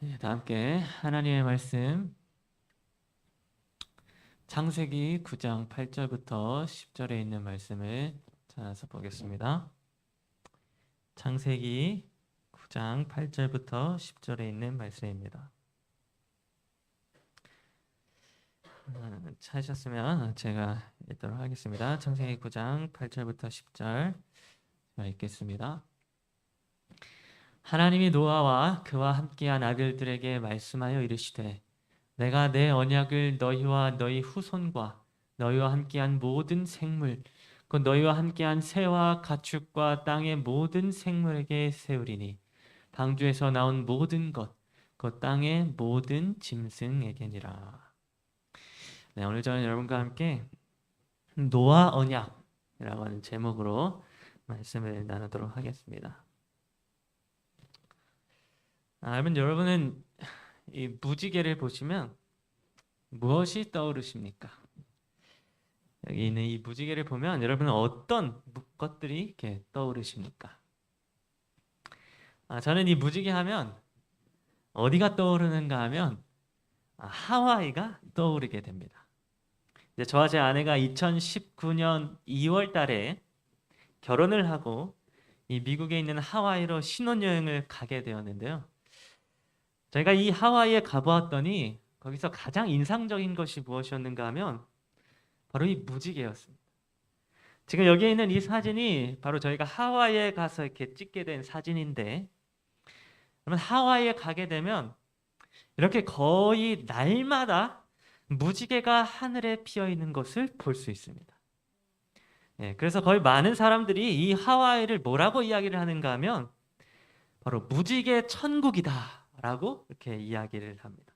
네, 다 함께 하나님의 말씀 창세기 9장 8절부터 10절에 있는 말씀을 찾아서 보겠습니다. 창세기 9장 8절부터 10절에 있는 말씀입니다. 찾으셨으면 제가 읽도록 하겠습니다. 창세기 9장 8절부터 10절 제가 읽겠습니다. 하나님이 노아와 그와 함께한 아들들에게 말씀하여 이르시되 내가 내 언약을 너희와 너희 후손과 너희와 함께한 모든 생물 곧 너희와 함께한 새와 가축과 땅의 모든 생물에게 세우리니 방주에서 나온 모든 것 곧 땅의 모든 짐승에게니라. 네, 오늘 저는 여러분과 함께 노아 언약이라고 하는 제목으로 말씀을 나누도록 하겠습니다. 여러분은 이 무지개를 보시면 무엇이 떠오르십니까? 여기 있는 이 무지개를 보면 여러분은 어떤 것들이 이렇게 떠오르십니까? 저는 이 무지개 하면 어디가 떠오르는가 하면 하와이가 떠오르게 됩니다. 이제 저와 제 아내가 2019년 2월 달에 결혼을 하고 이 미국에 있는 하와이로 신혼여행을 가게 되었는데요. 저희가 이 하와이에 가보았더니 거기서 가장 인상적인 것이 무엇이었는가 하면 바로 이 무지개였습니다. 지금 여기에 있는 이 사진이 바로 저희가 하와이에 가서 이렇게 찍게 된 사진인데, 그러면 하와이에 가게 되면 이렇게 거의 날마다 무지개가 하늘에 피어 있는 것을 볼 수 있습니다. 그래서 거의 많은 사람들이 이 하와이를 뭐라고 이야기를 하는가 하면 바로 무지개 천국이다라고 이렇게 이야기를 합니다.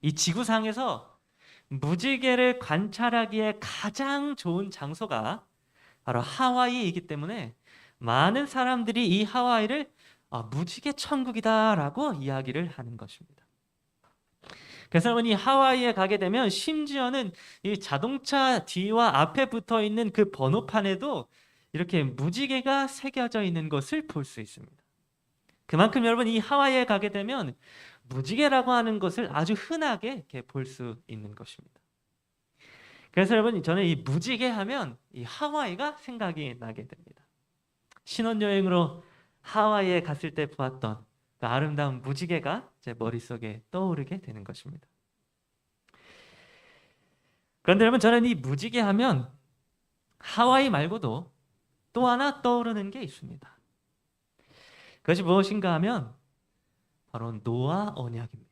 이 지구상에서 무지개를 관찰하기에 가장 좋은 장소가 바로 하와이이기 때문에 많은 사람들이 이 하와이를 무지개 천국이다라고 이야기를 하는 것입니다. 그래서 여러분 이 하와이에 가게 되면 심지어는 이 자동차 뒤와 앞에 붙어 있는 그 번호판에도 이렇게 무지개가 새겨져 있는 것을 볼 수 있습니다. 그만큼 여러분 이 하와이에 가게 되면 무지개라고 하는 것을 아주 흔하게 이렇게 볼 수 있는 것입니다. 그래서 여러분 저는 이 무지개 하면 이 하와이가 생각이 나게 됩니다. 신혼여행으로 하와이에 갔을 때 보았던 그 아름다운 무지개가 제 머릿속에 떠오르게 되는 것입니다. 그런데 여러분 저는 이 무지개 하면 하와이 말고도 또 하나 떠오르는 게 있습니다. 그것이 무엇인가 하면 바로 노아 언약입니다.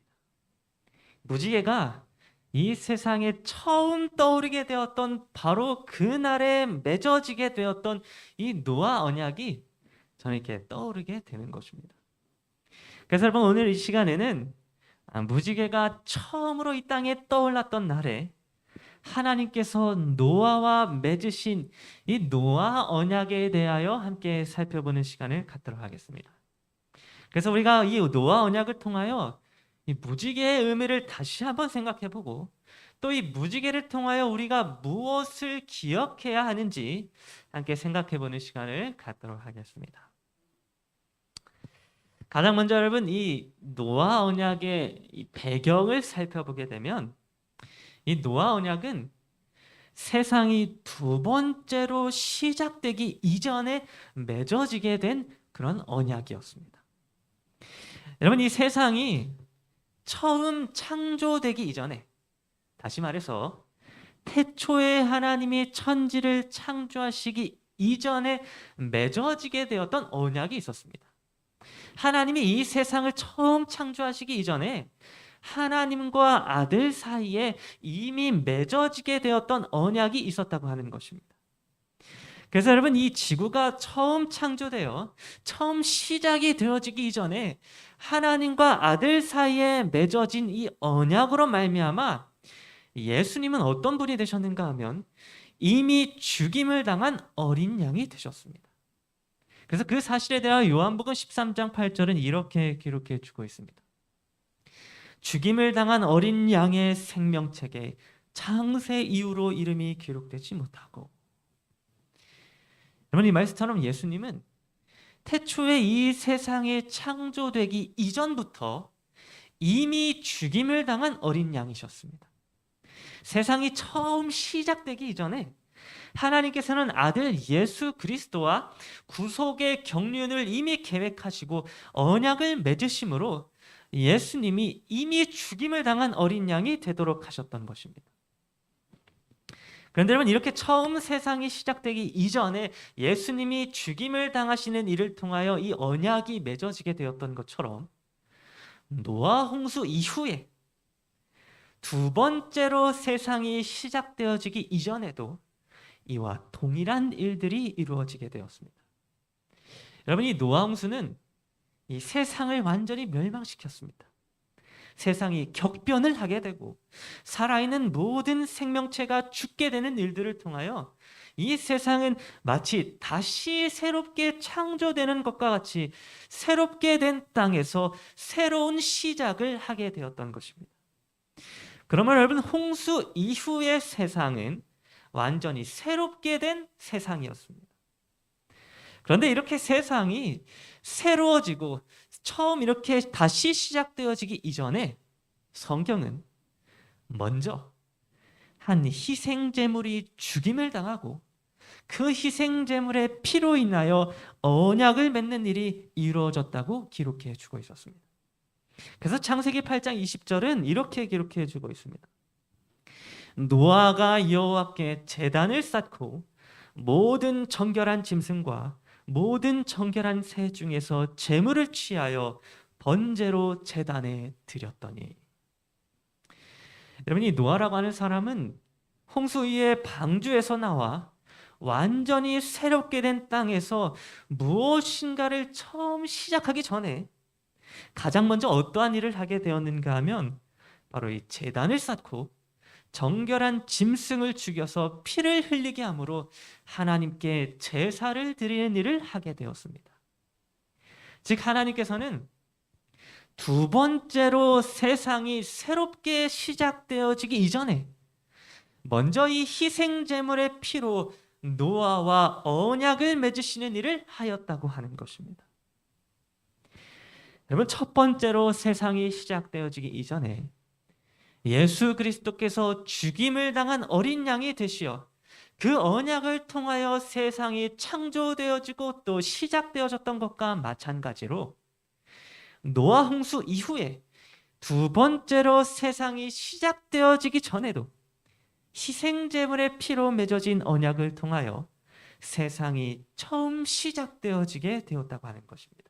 무지개가 이 세상에 처음 떠오르게 되었던 바로 그날에 맺어지게 되었던 이 노아 언약이 저는 이렇게 떠오르게 되는 것입니다. 그래서 여러분 오늘 이 시간에는 무지개가 처음으로 이 땅에 떠올랐던 날에 하나님께서 노아와 맺으신 이 노아 언약에 대하여 함께 살펴보는 시간을 갖도록 하겠습니다. 그래서 우리가 이 노아 언약을 통하여 이 무지개의 의미를 다시 한번 생각해보고 또 이 무지개를 통하여 우리가 무엇을 기억해야 하는지 함께 생각해보는 시간을 갖도록 하겠습니다. 가장 먼저 여러분 이 노아 언약의 이 배경을 살펴보게 되면 이 노아 언약은 세상이 두 번째로 시작되기 이전에 맺어지게 된 그런 언약이었습니다. 여러분 이 세상이 처음 창조되기 이전에, 다시 말해서 태초에 하나님이 천지를 창조하시기 이전에 맺어지게 되었던 언약이 있었습니다. 하나님이 이 세상을 처음 창조하시기 이전에 하나님과 아들 사이에 이미 맺어지게 되었던 언약이 있었다고 하는 것입니다. 그래서 여러분 이 지구가 처음 창조되어 처음 시작이 되어지기 이전에 하나님과 아들 사이에 맺어진 이 언약으로 말미암아 예수님은 어떤 분이 되셨는가 하면 이미 죽임을 당한 어린 양이 되셨습니다. 그래서 그 사실에 대하여 요한복음 13장 8절은 이렇게 기록해 주고 있습니다. 죽임을 당한 어린 양의 생명책에 창세 이후로 이름이 기록되지 못하고, 여러분 이 말씀처럼 예수님은 태초에 이 세상이 창조되기 이전부터 이미 죽임을 당한 어린 양이셨습니다. 세상이 처음 시작되기 이전에 하나님께서는 아들 예수 그리스도와 구속의 경륜을 이미 계획하시고 언약을 맺으심으로 예수님이 이미 죽임을 당한 어린 양이 되도록 하셨던 것입니다. 그런데 여러분, 이렇게 처음 세상이 시작되기 이전에 예수님이 죽임을 당하시는 일을 통하여 이 언약이 맺어지게 되었던 것처럼 노아 홍수 이후에 두 번째로 세상이 시작되어지기 이전에도 이와 동일한 일들이 이루어지게 되었습니다. 여러분, 이 노아 홍수는 이 세상을 완전히 멸망시켰습니다. 세상이 격변을 하게 되고 살아있는 모든 생명체가 죽게 되는 일들을 통하여 이 세상은 마치 다시 새롭게 창조되는 것과 같이 새롭게 된 땅에서 새로운 시작을 하게 되었던 것입니다. 그러면 여러분, 홍수 이후의 세상은 완전히 새롭게 된 세상이었습니다. 그런데 이렇게 세상이 새로워지고 처음 이렇게 다시 시작되어지기 이전에 성경은 먼저 한 희생제물이 죽임을 당하고 그 희생제물의 피로 인하여 언약을 맺는 일이 이루어졌다고 기록해 주고 있었습니다. 그래서 창세기 8장 20절은 이렇게 기록해 주고 있습니다. 노아가 여호와께 제단을 쌓고 모든 정결한 짐승과 모든 정결한 새 중에서 제물을 취하여 번제로 제단에 드렸더니. 여러분, 이 노아라고 하는 사람은 홍수 이후에 방주에서 나와 완전히 새롭게 된 땅에서 무엇인가를 처음 시작하기 전에 가장 먼저 어떠한 일을 하게 되었는가 하면 바로 이 제단을 쌓고 정결한 짐승을 죽여서 피를 흘리게 함으로 하나님께 제사를 드리는 일을 하게 되었습니다. 즉, 하나님께서는 두 번째로 세상이 새롭게 시작되어지기 이전에 먼저 이 희생제물의 피로 노아와 언약을 맺으시는 일을 하였다고 하는 것입니다. 여러분, 첫 번째로 세상이 시작되어지기 이전에 예수 그리스도께서 죽임을 당한 어린 양이 되시어 그 언약을 통하여 세상이 창조되어지고 또 시작되어졌던 것과 마찬가지로 노아 홍수 이후에 두 번째로 세상이 시작되어지기 전에도 희생제물의 피로 맺어진 언약을 통하여 세상이 처음 시작되어지게 되었다고 하는 것입니다.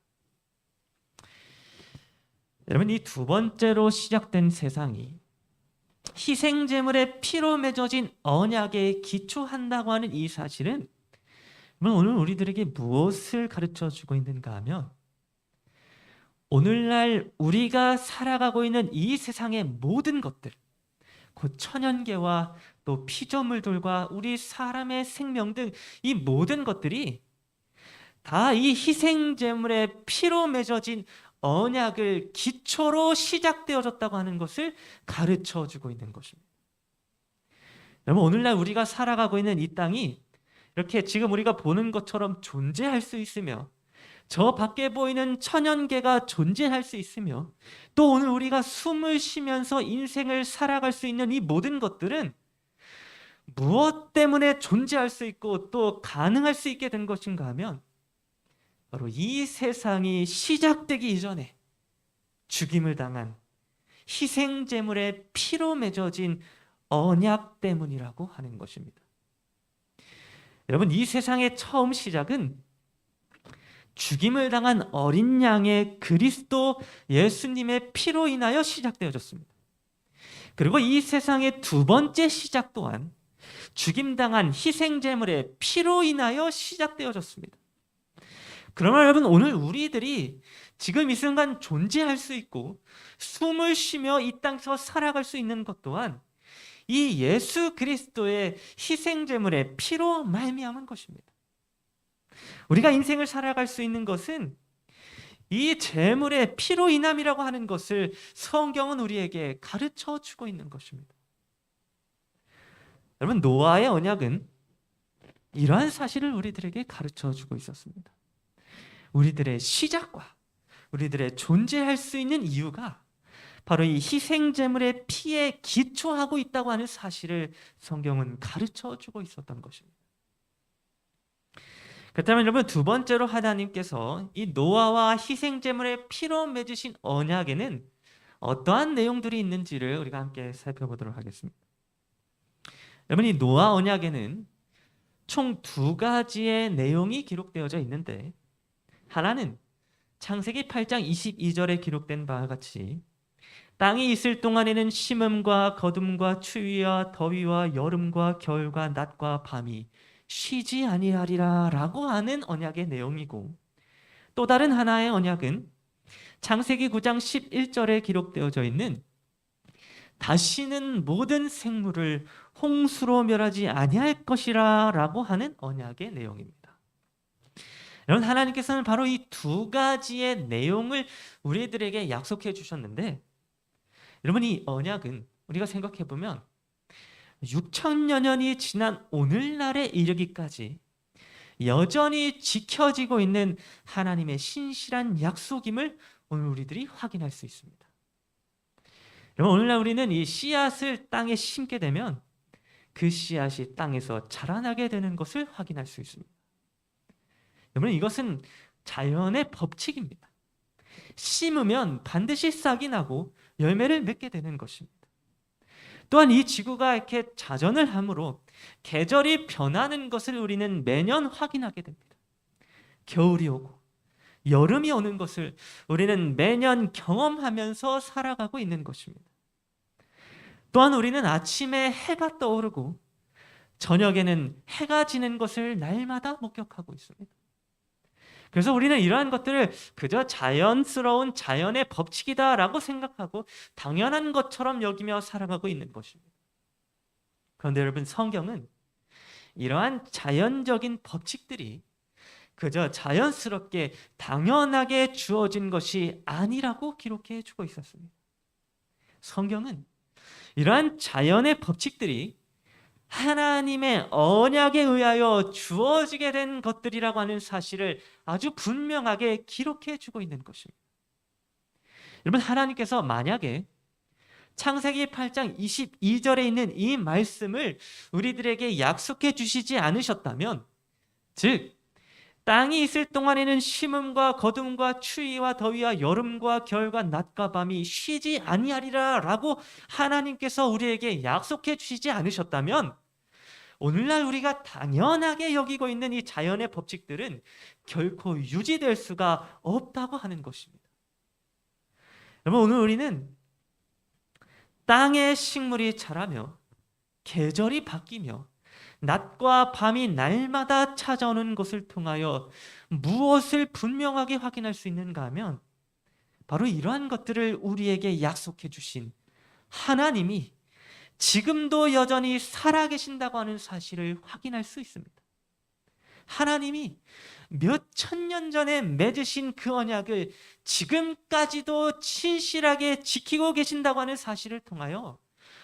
여러분, 이 두 번째로 시작된 세상이 희생제물의 피로 맺어진 언약에 기초한다고 하는 이 사실은 오늘 우리들에게 무엇을 가르쳐주고 있는가 하면 오늘날 우리가 살아가고 있는 이 세상의 모든 것들, 곧 천연계와 또 피조물들과 우리 사람의 생명 등 이 모든 것들이 다 이 희생제물의 피로 맺어진 언약을 기초로 시작되어졌다고 하는 것을 가르쳐주고 있는 것입니다. 여러분, 오늘날 우리가 살아가고 있는 이 땅이 이렇게 지금 우리가 보는 것처럼 존재할 수 있으며 저 밖에 보이는 천연계가 존재할 수 있으며 또 오늘 우리가 숨을 쉬면서 인생을 살아갈 수 있는 이 모든 것들은 무엇 때문에 존재할 수 있고 또 가능할 수 있게 된 것인가 하면 바로 이 세상이 시작되기 이전에 죽임을 당한 희생제물의 피로 맺어진 언약 때문이라고 하는 것입니다. 여러분, 이 세상의 처음 시작은 죽임을 당한 어린 양의 그리스도 예수님의 피로 인하여 시작되어졌습니다. 그리고 이 세상의 두 번째 시작 또한 죽임당한 희생제물의 피로 인하여 시작되어졌습니다. 그러면 여러분, 오늘 우리들이 지금 이 순간 존재할 수 있고 숨을 쉬며 이 땅에서 살아갈 수 있는 것 또한 이 예수 그리스도의 희생제물의 피로 말미암은 것입니다. 우리가 인생을 살아갈 수 있는 것은 이 제물의 피로 인함이라고 하는 것을 성경은 우리에게 가르쳐 주고 있는 것입니다. 여러분, 노아의 언약은 이러한 사실을 우리들에게 가르쳐 주고 있었습니다. 우리들의 시작과 우리들의 존재할 수 있는 이유가 바로 이 희생 제물의 피에 기초하고 있다고 하는 사실을 성경은 가르쳐 주고 있었던 것입니다. 그렇다면 여러분, 두 번째로 하나님께서 이 노아와 희생 제물의 피로 맺으신 언약에는 어떠한 내용들이 있는지를 우리가 함께 살펴보도록 하겠습니다. 여러분, 이 노아 언약에는 총 두 가지의 내용이 기록되어져 있는데, 하나는 창세기 8장 22절에 기록된 바와 같이 땅이 있을 동안에는 심음과 거둠과 추위와 더위와 여름과 겨울과 낮과 밤이 쉬지 아니하리라 라고 하는 언약의 내용이고, 또 다른 하나의 언약은 창세기 9장 11절에 기록되어져 있는 다시는 모든 생물을 홍수로 멸하지 아니할 것이라 라고 하는 언약의 내용입니다. 여러분, 하나님께서는 바로 이 두 가지의 내용을 우리들에게 약속해 주셨는데, 여러분, 이 언약은 우리가 생각해 보면 6천여 년이 지난 오늘날에 이르기까지 여전히 지켜지고 있는 하나님의 신실한 약속임을 오늘 우리들이 확인할 수 있습니다. 여러분, 오늘날 우리는 이 씨앗을 땅에 심게 되면 그 씨앗이 땅에서 자라나게 되는 것을 확인할 수 있습니다. 여러분, 이것은 자연의 법칙입니다. 심으면 반드시 싹이 나고 열매를 맺게 되는 것입니다. 또한 이 지구가 이렇게 자전을 함으로 계절이 변하는 것을 우리는 매년 확인하게 됩니다. 겨울이 오고 여름이 오는 것을 우리는 매년 경험하면서 살아가고 있는 것입니다. 또한 우리는 아침에 해가 떠오르고 저녁에는 해가 지는 것을 날마다 목격하고 있습니다. 그래서 우리는 이러한 것들을 그저 자연스러운 자연의 법칙이다라고 생각하고 당연한 것처럼 여기며 살아가고 있는 것입니다. 그런데 여러분, 성경은 이러한 자연적인 법칙들이 그저 자연스럽게 당연하게 주어진 것이 아니라고 기록해 주고 있었습니다. 성경은 이러한 자연의 법칙들이 하나님의 언약에 의하여 주어지게 된 것들이라고 하는 사실을 아주 분명하게 기록해 주고 있는 것입니다. 여러분, 하나님께서 만약에 창세기 8장 22절에 있는 이 말씀을 우리들에게 약속해 주시지 않으셨다면, 즉 땅이 있을 동안에는 심음과 거둠과 추위와 더위와 여름과 겨울과 낮과 밤이 쉬지 아니하리라 라고 하나님께서 우리에게 약속해 주시지 않으셨다면, 오늘날 우리가 당연하게 여기고 있는 이 자연의 법칙들은 결코 유지될 수가 없다고 하는 것입니다. 여러분, 오늘 우리는 땅의 식물이 자라며 계절이 바뀌며 낮과 밤이 날마다 찾아오는 것을 통하여 무엇을 분명하게 확인할 수 있는가 하면, 바로 이러한 것들을 우리에게 약속해 주신 하나님이 지금도 여전히 살아계신다고 하는 사실을 확인할 수 있습니다. 하나님이 몇 천 년 전에 맺으신 그 언약을 지금까지도 진실하게 지키고 계신다고 하는 사실을 통하여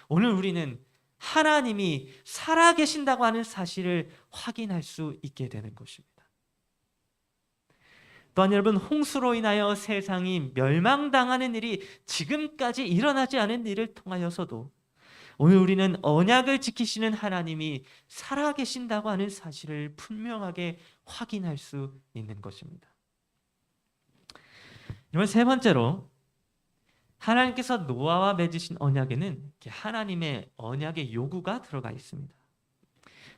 오늘 우리는 하나님이 살아계신다고 하는 사실을 확인할 수 있게 되는 것입니다. 또한 여러분, 홍수로 인하여 세상이 멸망당하는 일이 지금까지 일어나지 않은 일을 통하여서도 오늘 우리는 언약을 지키시는 하나님이 살아계신다고 하는 사실을 분명하게 확인할 수 있는 것입니다. 여러분, 세 번째로 하나님께서 노아와 맺으신 언약에는 하나님의 언약의 요구가 들어가 있습니다.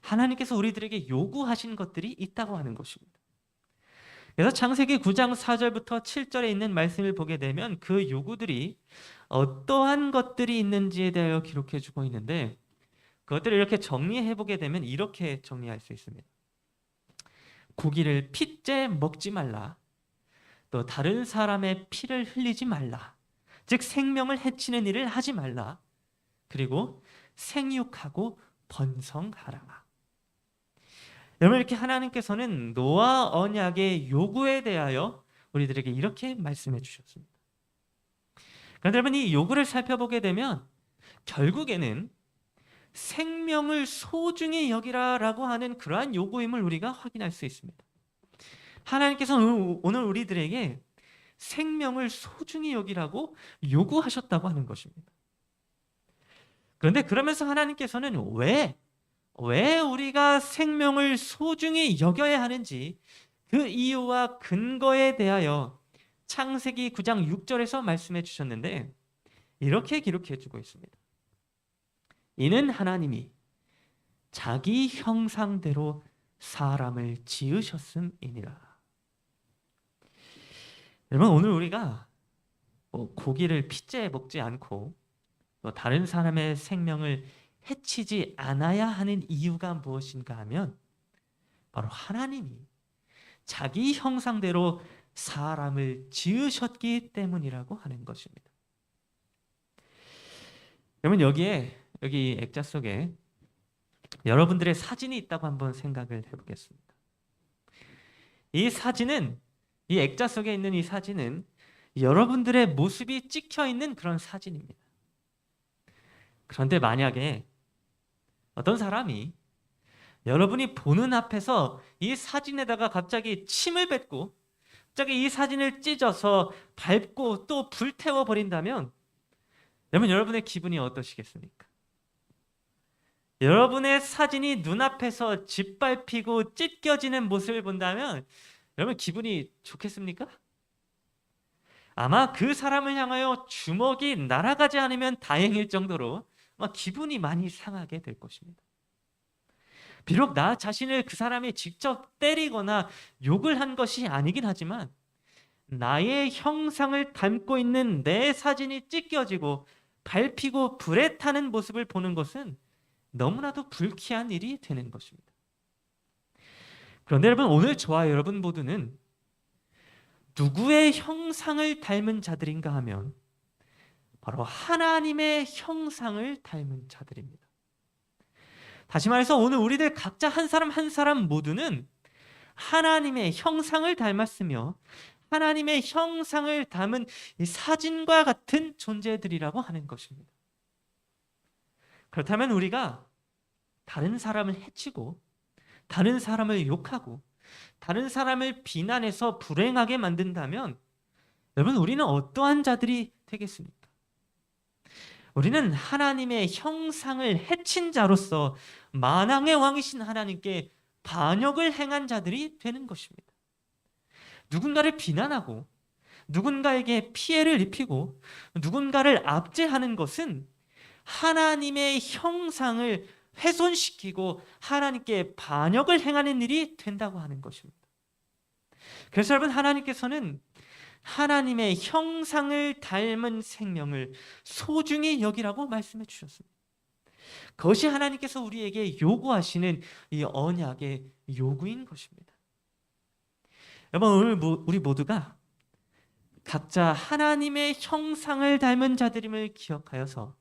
하나님께서 우리들에게 요구하신 것들이 있다고 하는 것입니다. 그래서 창세기 9장 4절부터 7절에 있는 말씀을 보게 되면 그 요구들이 어떠한 것들이 있는지에 대하여 기록해 주고 있는데, 그것들을 이렇게 정리해 보게 되면 이렇게 정리할 수 있습니다. 고기를 핏째 먹지 말라. 또 다른 사람의 피를 흘리지 말라. 즉 생명을 해치는 일을 하지 말라. 그리고 생육하고 번성하라. 여러분, 이렇게 하나님께서는 노아 언약의 요구에 대하여 우리들에게 이렇게 말씀해 주셨습니다. 그런데 여러분, 이 요구를 살펴보게 되면 결국에는 생명을 소중히 여기라라고 하는 그러한 요구임을 우리가 확인할 수 있습니다. 하나님께서는 오늘 우리들에게 생명을 소중히 여기라고 요구하셨다고 하는 것입니다. 그런데 그러면서 하나님께서는 왜 우리가 생명을 소중히 여겨야 하는지 그 이유와 근거에 대하여 창세기 9장 6절에서 말씀해 주셨는데 이렇게 기록해 주고 있습니다. 이는 하나님이 자기 형상대로 사람을 지으셨음이니라. 여러분, 오늘 우리가 고기를 핏째 먹지 않고 또 다른 사람의 생명을 해치지 않아야 하는 이유가 무엇인가 하면 바로 하나님이 자기 형상대로 사람을 지으셨기 때문이라고 하는 것입니다. 여러분, 여기 액자 속에 여러분들의 사진이 있다고 한번 생각을 해보겠습니다. 이 액자 속에 있는 이 사진은 여러분들의 모습이 찍혀 있는 그런 사진입니다. 그런데 만약에 어떤 사람이 여러분이 보는 앞에서 이 사진에다가 갑자기 침을 뱉고 갑자기 이 사진을 찢어서 밟고 또 불태워 버린다면 여러분의 기분이 어떠시겠습니까? 여러분의 사진이 눈앞에서 짓밟히고 찢겨지는 모습을 본다면 여러분 기분이 좋겠습니까? 아마 그 사람을 향하여 주먹이 날아가지 않으면 다행일 정도로 아마 기분이 많이 상하게 될 것입니다. 비록 나 자신을 그 사람이 직접 때리거나 욕을 한 것이 아니긴 하지만 나의 형상을 담고 있는 내 사진이 찢겨지고 밟히고 불에 타는 모습을 보는 것은 너무나도 불쾌한 일이 되는 것입니다. 그런데 여러분, 오늘 저와 여러분 모두는 누구의 형상을 닮은 자들인가 하면 바로 하나님의 형상을 닮은 자들입니다. 다시 말해서 오늘 우리들 각자 한 사람 한 사람 모두는 하나님의 형상을 닮았으며 하나님의 형상을 담은 이 사진과 같은 존재들이라고 하는 것입니다. 그렇다면 우리가 다른 사람을 해치고 다른 사람을 욕하고 다른 사람을 비난해서 불행하게 만든다면 여러분, 우리는 어떠한 자들이 되겠습니까? 우리는 하나님의 형상을 해친 자로서 만왕의 왕이신 하나님께 반역을 행한 자들이 되는 것입니다. 누군가를 비난하고 누군가에게 피해를 입히고 누군가를 압제하는 것은 하나님의 형상을 훼손시키고 하나님께 반역을 행하는 일이 된다고 하는 것입니다. 그래서 여러분, 하나님께서는 하나님의 형상을 닮은 생명을 소중히 여기라고 말씀해 주셨습니다. 그것이 하나님께서 우리에게 요구하시는 이 언약의 요구인 것입니다. 여러분, 오늘 우리 모두가 각자 하나님의 형상을 닮은 자들임을 기억하여서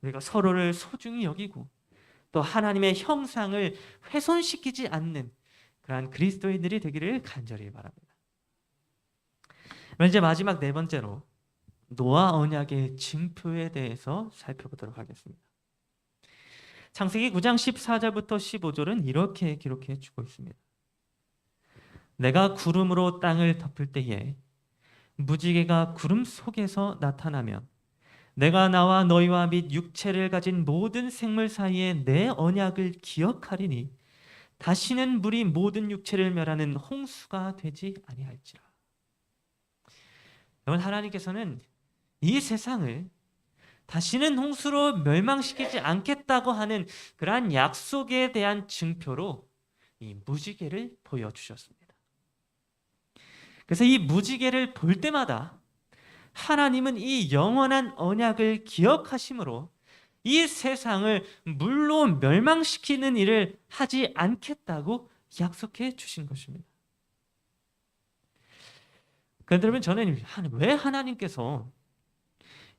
우리가 서로를 소중히 여기고 또 하나님의 형상을 훼손시키지 않는 그러한 그리스도인들이 되기를 간절히 바랍니다. 이제 마지막 네 번째로 노아 언약의 징표에 대해서 살펴보도록 하겠습니다. 창세기 9장 14절부터 15절은 이렇게 기록해 주고 있습니다. 내가 구름으로 땅을 덮을 때에 무지개가 구름 속에서 나타나면 내가 나와 너희와 및 육체를 가진 모든 생물 사이에 내 언약을 기억하리니 다시는 물이 모든 육체를 멸하는 홍수가 되지 아니할지라. 여러분, 하나님께서는 이 세상을 다시는 홍수로 멸망시키지 않겠다고 하는 그러한 약속에 대한 증표로 이 무지개를 보여주셨습니다. 그래서 이 무지개를 볼 때마다 하나님은 이 영원한 언약을 기억하심으로 이 세상을 물로 멸망시키는 일을 하지 않겠다고 약속해 주신 것입니다. 그런데 여러분, 저는 왜 하나님께서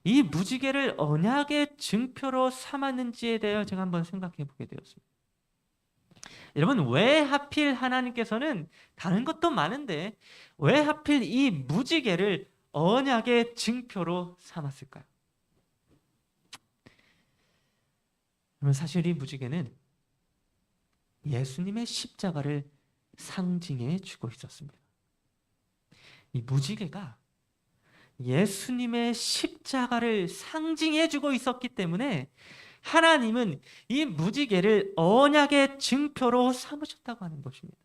이 무지개를 언약의 증표로 삼았는지에 대해 제가 한번 생각해 보게 되었습니다. 여러분, 왜 하필 하나님께서는 다른 것도 많은데 왜 하필 이 무지개를 언약의 증표로 삼았을까요? 여러분, 사실 이 무지개는 예수님의 십자가를 상징해 주고 있었습니다. 이 무지개가 예수님의 십자가를 상징해 주고 있었기 때문에 하나님은 이 무지개를 언약의 증표로 삼으셨다고 하는 것입니다.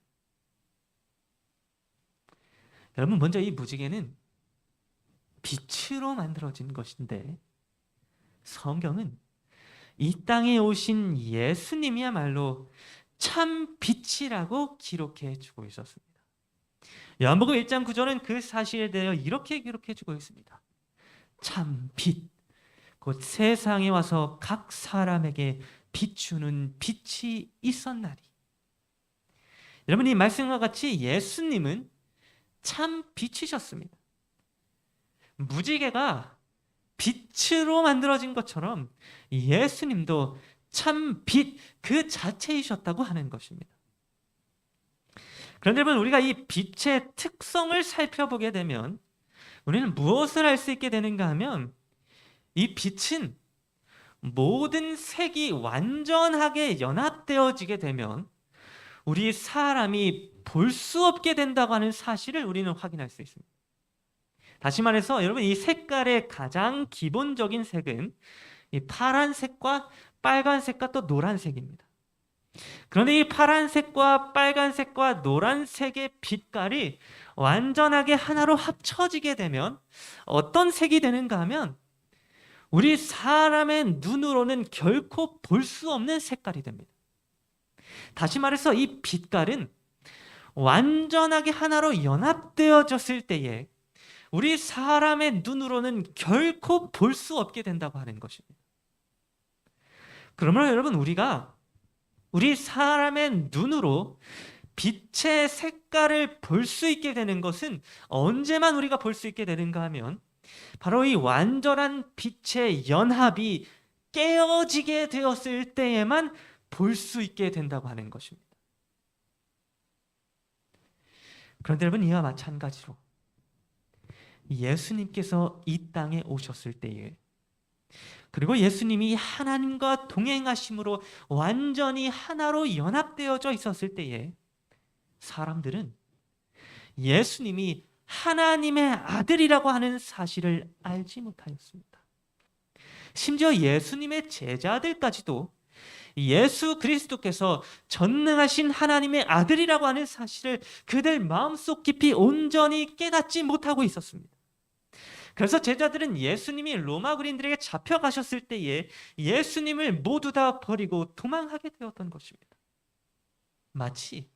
여러분, 먼저 이 무지개는 빛으로 만들어진 것인데 성경은 이 땅에 오신 예수님이야말로 참 빛이라고 기록해 주고 있었습니다. 요한복음 1장 9절은 그 사실에 대하여 이렇게 기록해 주고 있습니다. 참 빛, 곧 세상에 와서 각 사람에게 비추는 빛이 있었나니. 여러분, 이 말씀과 같이 예수님은 참 빛이셨습니다. 무지개가 빛으로 만들어진 것처럼 예수님도 참 빛 그 자체이셨다고 하는 것입니다. 그런데 여러분, 우리가 이 빛의 특성을 살펴보게 되면 우리는 무엇을 알 수 있게 되는가 하면 이 빛은 모든 색이 완전하게 연합되어지게 되면 우리 사람이 볼 수 없게 된다고 하는 사실을 우리는 확인할 수 있습니다. 다시 말해서 여러분, 이 색깔의 가장 기본적인 색은 이 파란색과 빨간색과 또 노란색입니다. 그런데 이 파란색과 빨간색과 노란색의 빛깔이 완전하게 하나로 합쳐지게 되면 어떤 색이 되는가 하면 우리 사람의 눈으로는 결코 볼 수 없는 색깔이 됩니다. 다시 말해서 이 빛깔은 완전하게 하나로 연합되어졌을 때에 우리 사람의 눈으로는 결코 볼 수 없게 된다고 하는 것입니다. 그러므로 여러분, 우리 사람의 눈으로 빛의 색깔을 볼 수 있게 되는 것은 언제만 우리가 볼 수 있게 되는가 하면 바로 이 완전한 빛의 연합이 깨어지게 되었을 때에만 볼 수 있게 된다고 하는 것입니다. 그런데 여러분, 이와 마찬가지로 예수님께서 이 땅에 오셨을 때에, 그리고 예수님이 하나님과 동행하심으로 완전히 하나로 연합되어져 있었을 때에 사람들은 예수님이 하나님의 아들이라고 하는 사실을 알지 못하였습니다. 심지어 예수님의 제자들까지도 예수 그리스도께서 전능하신 하나님의 아들이라고 하는 사실을 그들 마음속 깊이 온전히 깨닫지 못하고 있었습니다. 그래서 제자들은 예수님이 로마 군인들에게 잡혀가셨을 때에 예수님을 모두 다 버리고 도망하게 되었던 것입니다. 마치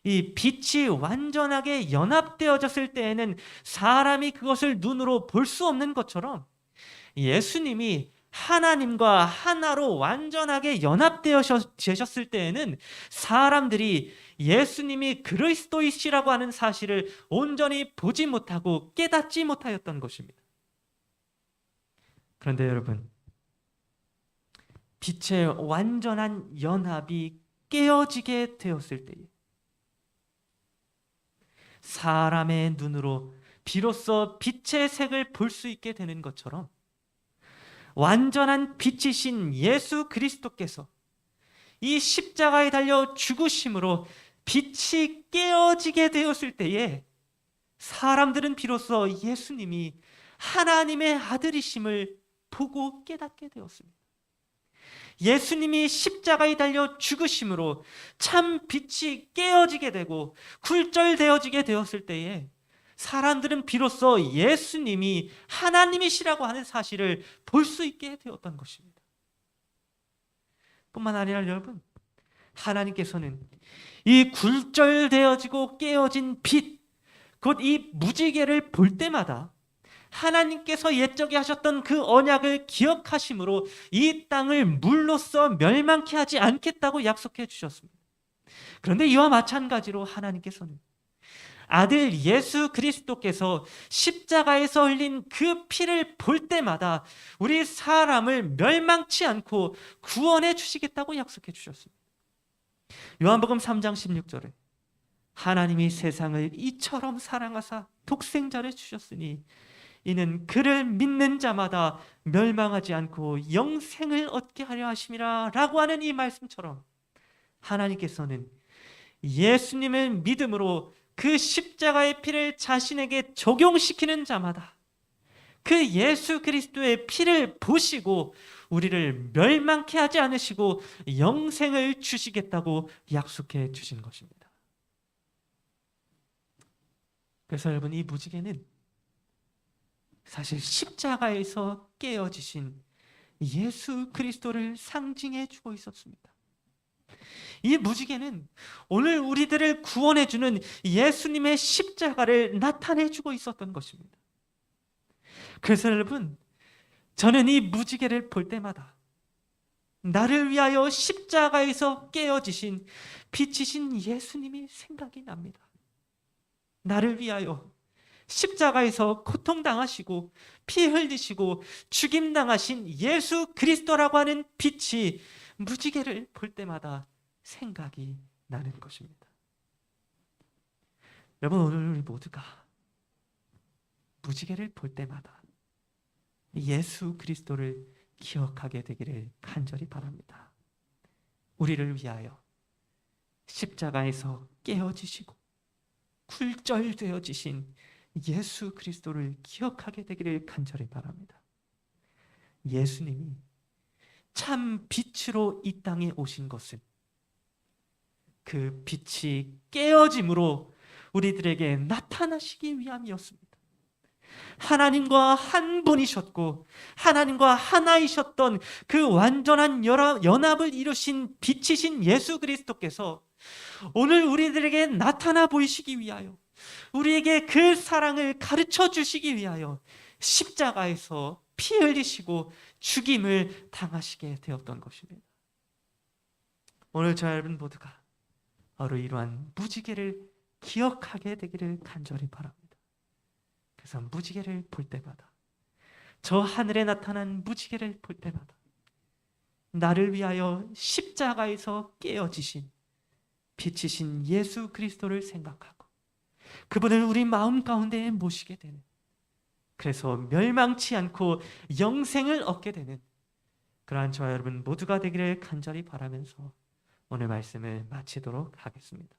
이 빛이 완전하게 연합되어졌을 때에는 사람이 그것을 눈으로 볼 수 없는 것처럼 예수님이 하나님과 하나로 완전하게 연합되어졌을 때에는 사람들이 예수님이 그리스도이시라고 하는 사실을 온전히 보지 못하고 깨닫지 못하였던 것입니다. 그런데 여러분, 빛의 완전한 연합이 깨어지게 되었을 때에 사람의 눈으로 비로소 빛의 색을 볼 수 있게 되는 것처럼 완전한 빛이신 예수 그리스도께서 이 십자가에 달려 죽으심으로 빛이 깨어지게 되었을 때에 사람들은 비로소 예수님이 하나님의 아들이심을 보고 깨닫게 되었습니다. 예수님이 십자가에 달려 죽으심으로 참 빛이 깨어지게 되고 굴절되어지게 되었을 때에 사람들은 비로소 예수님이 하나님이시라고 하는 사실을 볼 수 있게 되었던 것입니다. 뿐만 아니라 여러분, 하나님께서는 이 굴절되어지고 깨어진 빛, 곧 이 무지개를 볼 때마다 하나님께서 옛적에 하셨던 그 언약을 기억하심으로 이 땅을 물로써 멸망케 하지 않겠다고 약속해 주셨습니다. 그런데 이와 마찬가지로 하나님께서는 아들 예수 그리스도께서 십자가에서 흘린 그 피를 볼 때마다 우리 사람을 멸망치 않고 구원해 주시겠다고 약속해 주셨습니다. 요한복음 3장 16절에 하나님이 세상을 이처럼 사랑하사 독생자를 주셨으니 이는 그를 믿는 자마다 멸망하지 않고 영생을 얻게 하려 하심이라 라고 하는 이 말씀처럼 하나님께서는 예수님을 믿음으로 그 십자가의 피를 자신에게 적용시키는 자마다 그 예수 그리스도의 피를 보시고 우리를 멸망케 하지 않으시고 영생을 주시겠다고 약속해 주신 것입니다. 그래서 여러분, 이 무지개는 사실 십자가에서 깨어지신 예수 그리스도를 상징해 주고 있었습니다. 이 무지개는 오늘 우리들을 구원해 주는 예수님의 십자가를 나타내 주고 있었던 것입니다. 그래서 여러분, 저는 이 무지개를 볼 때마다 나를 위하여 십자가에서 깨어지신 빛이신 예수님이 생각이 납니다. 나를 위하여 십자가에서 고통당하시고 피 흘리시고 죽임당하신 예수 그리스도라고 하는 빛이 무지개를 볼 때마다 생각이 나는 것입니다. 여러분, 오늘 우리 모두가 무지개를 볼 때마다 예수 그리스도를 기억하게 되기를 간절히 바랍니다. 우리를 위하여 십자가에서 깨어지시고 굴절되어지신 예수 그리스도를 기억하게 되기를 간절히 바랍니다. 예수님이 참 빛으로 이 땅에 오신 것은 그 빛이 깨어짐으로 우리들에게 나타나시기 위함이었습니다. 하나님과 한 분이셨고 하나님과 하나이셨던 그 완전한 연합을 이루신 빛이신 예수 그리스도께서 오늘 우리들에게 나타나 보이시기 위하여, 우리에게 그 사랑을 가르쳐 주시기 위하여 십자가에서 피 흘리시고 죽임을 당하시게 되었던 것입니다. 오늘 저 여러분 모두가 바로 이러한 무지개를 기억하게 되기를 간절히 바랍니다. 그래서 무지개를 볼 때마다, 저 하늘에 나타난 무지개를 볼 때마다 나를 위하여 십자가에서 깨어지신 빛이신 예수 그리스도를 생각하고 그분을 우리 마음 가운데에 모시게 되는, 그래서 멸망치 않고 영생을 얻게 되는 그러한 저와 여러분 모두가 되기를 간절히 바라면서 오늘 말씀을 마치도록 하겠습니다.